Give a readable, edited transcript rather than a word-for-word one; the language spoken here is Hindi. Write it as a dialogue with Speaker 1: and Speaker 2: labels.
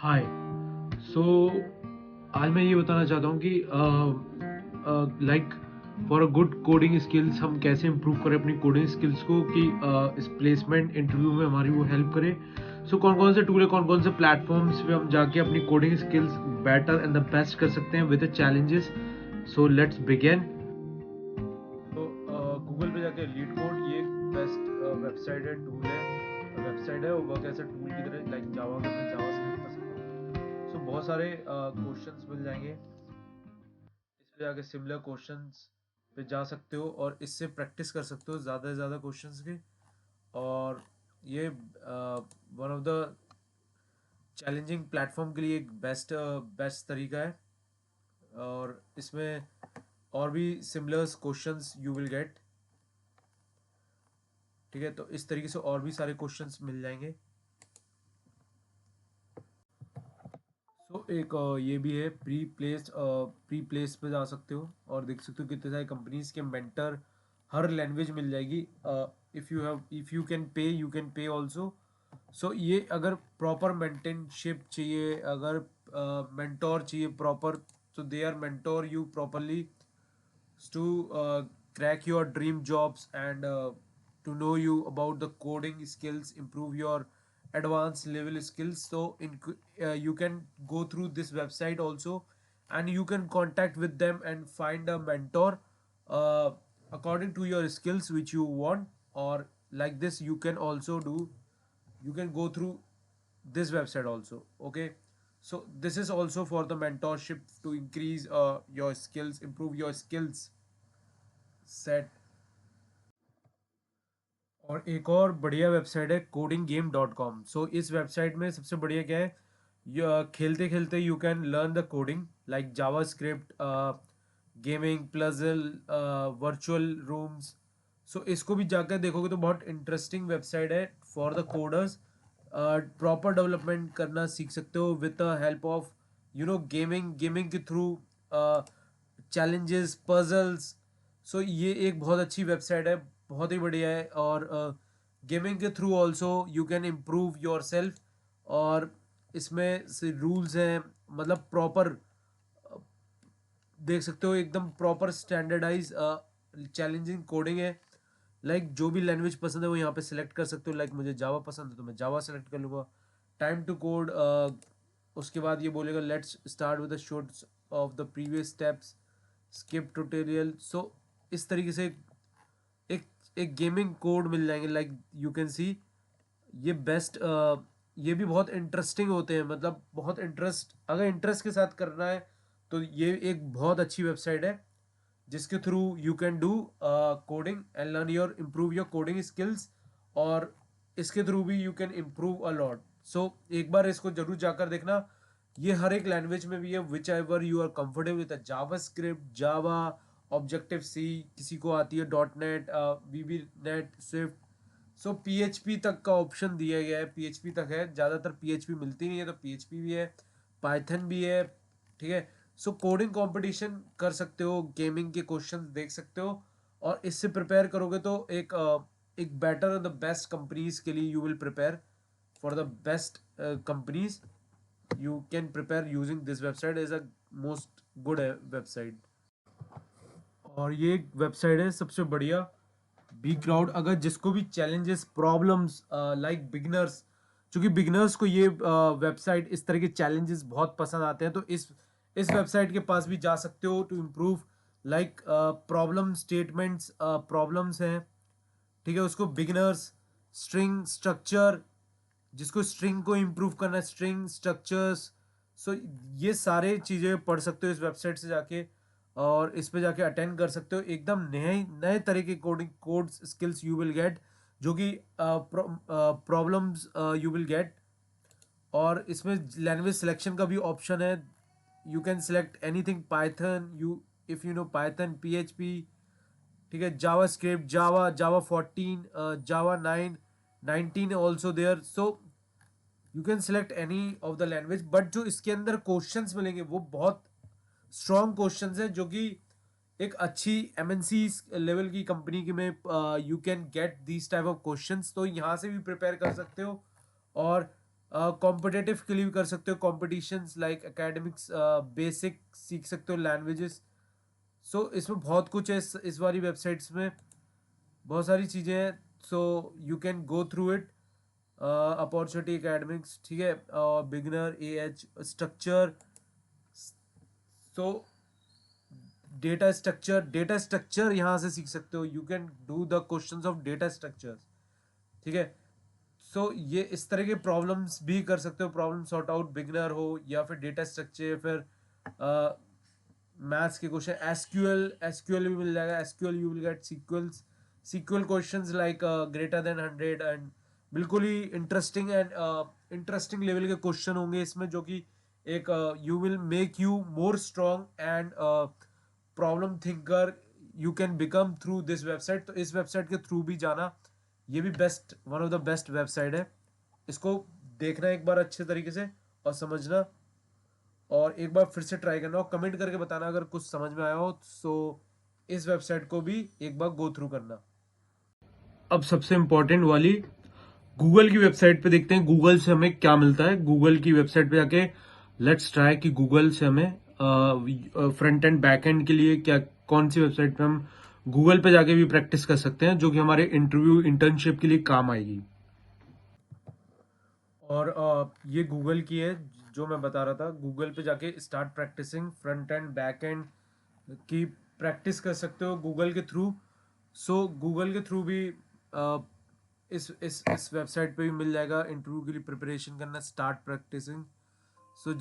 Speaker 1: हाय। सो आज मैं ये बताना चाहता हूँ कि like for a good coding skills हम कैसे इम्प्रूव करें अपनी कोडिंग स्किल्स को कि इस प्लेसमेंट इंटरव्यू में हमारी वो हेल्प करे। सो कौन कौन से टूल है, कौन कौन से प्लेटफॉर्म्स पे हम जाके अपनी coding skills better and the best कर सकते हैं with challenges. So let's begin. तो गूगल पे जाके लीड कोड ये बेस्ट वेबसाइट है, टूल है और वर्क ऐसा टूल की तरह लाइक जावा में जावा स्क्रिप्ट कर सकते हो। सो बहुत सारे क्वेश्चंस मिल जाएंगे, इसमें जाके सिमिलर क्वेश्चंस पे जा सकते हो और इससे प्रैक्टिस कर सकते हो ज़्यादा से ज़्यादा क्वेश्चंस की। और ये one of the challenging platform के लिए एक बेस्ट तरीका है। और इसमें और भी similar questions you will gate. ठीक है, तो इस तरीके से और भी सारे क्वेश्चंस मिल जाएंगे। सो एक ये भी है प्री प्लेस पे जा सकते हो और देख सकते हो कितने सारे कंपनीज के मेंटर हर लैंग्वेज मिल जाएगी। If you can pay you can pay also. So ये अगर प्रॉपर मेंटेनशिप चाहिए, अगर मेंटोर चाहिए प्रॉपर, तो they are mentor you properly to crack your dream jobs and to know you about the coding skills, improve your advanced level skills. So you can go through this website also, and you can contact with them and find a mentor uh, according to your skills which you want. Or like this you can also do, you can go through this website also. Okay, so this is also for the mentorship to increase your skills, improve your skills set. और एक और बढ़िया वेबसाइट है codinggame.com। सो इस वेबसाइट में सबसे बढ़िया क्या है, खेलते खेलते you can learn the coding like JavaScript, gaming, puzzle, virtual rooms. So इसको भी जाकर देखोगे तो बहुत इंटरेस्टिंग वेबसाइट है for the coders. Proper development करना सीख सकते हो with the help of gaming के थ्रू, चैलेंजेस, पजल्स। सो ये एक बहुत अच्छी वेबसाइट है, बहुत ही बढ़िया है। और गेमिंग के through also you can improve your self. और इसमें से रूल्स हैं, मतलब प्रॉपर देख सकते हो, एकदम प्रॉपर स्टैंडर्डाइज चैलेंजिंग कोडिंग है। लाइक जो भी लैंग्वेज पसंद है वो यहाँ पे सिलेक्ट कर सकते हो। लाइक मुझे जावा पसंद है तो मैं जावा सेलेक्ट कर लूँगा। टाइम टू कोड, उसके बाद ये बोलेगा let's start with the shorts of the previous steps, skip tutorial. So इस तरीके से एक एक गेमिंग कोड मिल जाएंगे। लाइक यू कैन सी ये बेस्ट, ये भी बहुत इंटरेस्टिंग होते हैं, मतलब बहुत इंटरेस्ट, अगर इंटरेस्ट के साथ करना है तो ये एक बहुत अच्छी वेबसाइट है जिसके through you can do coding and learn your improve your coding skills. और इसके थ्रू भी you can improve a lot. So एक बार इसको जरूर जाकर देखना। ये हर एक लैंग्वेज में भी है, whichever you are comfortable with JavaScript, Java, Objective C, किसी को आती है dot net, VB net, Swift. So PHP तक का ऑप्शन दिया गया है, पीएचपी तक है। ज़्यादातर पीएचपी मिलती नहीं है तो पीएचपी भी है, पाइथन भी है। ठीक है, सो कोडिंग कंपटीशन कर सकते हो, गेमिंग के क्वेश्चंस देख सकते हो। और इससे प्रिपेयर करोगे तो एक बेटर द बेस्ट कंपनीज के लिए you will prepare for the best companies. You can prepare using this website is a most good website. और ये वेबसाइट है सबसे बढ़िया बी क्राउड, अगर जिसको भी चैलेंजेस, प्रॉब्लम्स, लाइक बिगनर्स, क्योंकि बिगनर्स को ये वेबसाइट, इस तरह के चैलेंजेस बहुत पसंद आते हैं, तो इस वेबसाइट के पास भी जा सकते हो to improve. Like problem statements, problems हैं, ठीक है, उसको बिगनर्स, स्ट्रिंग स्ट्रक्चर, जिसको स्ट्रिंग को इम्प्रूव करना है, स्ट्रिंग स्ट्रक्चर्स। सो ये सारे चीज़ें पढ़ सकते हो इस वेबसाइट से जाके। और इस पे जाके अटेंड कर सकते हो। एकदम नए नए तरह के code skills you will gate, जो कि प्रॉब्लम्स यू विल गेट। और इसमें लैंग्वेज सिलेक्शन का भी ऑप्शन है, you can select anything, Python, you if you know Python, PHP, ठीक है, JavaScript, Java 14, Java 9, 19 also there. So you can select any of the language. But जो इसके अंदर क्वेश्चंस मिलेंगे वो बहुत स्ट्रॉन्ग क्वेश्चंस हैं, जो कि एक अच्छी एमएनसी लेवल की कंपनी की में you can get these type of questions, तो यहाँ से भी प्रिपेयर कर सकते हो। और कॉम्पिटिटिव के लिए भी कर सकते हो, कॉम्पिटिशन्स लाइक एकेडमिक्स, बेसिक सीख सकते हो, लैंग्वेजेस। सो इसमें बहुत कुछ है, इस वाली वेबसाइट्स में बहुत सारी चीज़ें हैं। सो you can go through it. Opportunity academics, ठीक है, बिगनर, एएच, स्ट्रक्चर। सो डेटा स्ट्रक्चर यहाँ से सीख सकते हो, you can do the questions of data structure, ठीक है। सो ये इस तरह के प्रॉब्लम्स भी कर सकते हो, प्रॉब्लम सॉर्ट आउट, बिगनर हो या फिर डेटा स्ट्रक्चर, फिर मैथ्स के क्वेश्चन, एसक्यूएल भी मिल जाएगा, SQL you will get sequels, sequel questions like greater than 100, and बिल्कुल ही इंटरेस्टिंग एंड इंटरेस्टिंग लेवल के क्वेश्चन होंगे इसमें, जो कि एक you will make you more strong and problem thinker you can become through this website. तो इस वेबसाइट के थ्रू भी जाना, ये भी one of the best website है। इसको देखना एक बार अच्छे तरीके से और समझना, और एक बार फिर से ट्राई करना और कमेंट करके बताना अगर कुछ समझ में आया हो। सो इस वेबसाइट को भी एक बार गो थ्रू करना। अब सबसे इंपॉर्टेंट वाली गूगल की वेबसाइट पे देखते हैं गूगल से हमें क्या मिलता है। गूगल की वेबसाइट पे जाके लेट्स ट्राई कि गूगल से हमें फ्रंट एंड बैक एंड के लिए क्या, कौन सी वेबसाइट पे हम गूगल पे जाके भी प्रैक्टिस कर सकते हैं, जो कि हमारे इंटरव्यू इंटर्नशिप के लिए काम आएगी। और ये गूगल की है जो मैं बता रहा था, गूगल पे जाके start practicing front end back end की प्रैक्टिस कर सकते हो गूगल के थ्रू। सो गूगल के थ्रू भी इस वेबसाइट पे भी मिल जाएगा इंटरव्यू के लिए प्रिपरेशन करना, स्टार्ट प्रैक्टिसिंग। सो